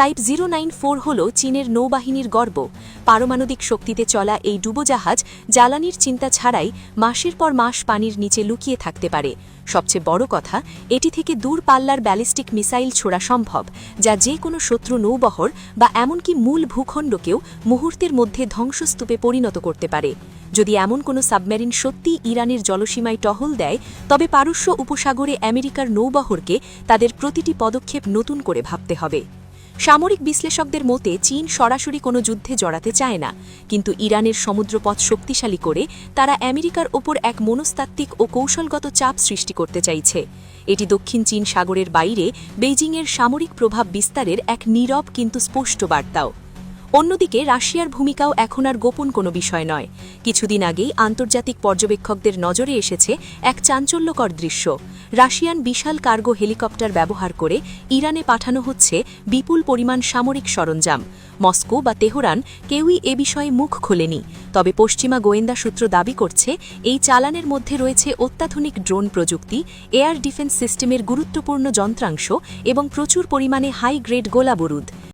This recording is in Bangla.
টাইপ 094 হল চীনের নৌবাহিনীর গর্ব। পারমাণবিক শক্তিতে চলা এই ডুবোজাহাজ জ্বালানির চিন্তা ছাড়াই মাসের পর মাস পানির নিচে লুকিয়ে থাকতে পারে। সবচেয়ে বড় কথা, এটি থেকে দূর পাল্লার ব্যালিস্টিক মিসাইল ছোড়া সম্ভব, যা যে কোনো শত্রু নৌবহর বা এমনকি মূল ভূখণ্ডকেও মুহূর্তের মধ্যে ধ্বংসস্তূপে পরিণত করতে পারে। যদি এমন কোনো সাবমেরিন সত্যি ইরানের জলসীমায় টহল দেয়, তবে পারস্য উপসাগরে আমেরিকার নৌবহরকে তাদের প্রতিটি পদক্ষেপ নতুন করে ভাবতে হবে। সামরিক বিশ্লেষকদের মতে চীন সরাসরি কোনো যুদ্ধে জড়াতে চায় না, কিন্তু ইরানের সমুদ্রপথ শক্তিশালী করে তারা আমেরিকার ওপর এক মনস্তাত্ত্বিক ও কৌশলগত চাপ সৃষ্টি করতে চাইছে। এটি দক্ষিণ চীন সাগরের বাইরে বেইজিংয়ের সামরিক প্রভাব বিস্তারের এক নীরব কিন্তু স্পষ্ট বার্তাও। অন্যদিকে রাশিয়ার ভূমিকাও এখন আর গোপন কোনো বিষয় নয়। কিছুদিন আগেই আন্তর্জাতিক পর্যবেক্ষকদের নজরে এসেছে এক চাঞ্চল্যকর দৃশ্য। রাশিয়ান বিশাল কার্গো হেলিকপ্টার ব্যবহার করে ইরানে পাঠানো হচ্ছে বিপুল পরিমাণ সামরিক সরঞ্জাম। মস্কো বা তেহরান কেউই এ বিষয়ে মুখ খোলেনি, তবে পশ্চিমা গোয়েন্দা সূত্র দাবি করছে এই চালানের মধ্যে রয়েছে অত্যাধুনিক ড্রোন প্রযুক্তি, এয়ার ডিফেন্স সিস্টেমের গুরুত্বপূর্ণ যন্ত্রাংশ এবং প্রচুর পরিমাণে হাই গ্রেড গোলাবারুদ।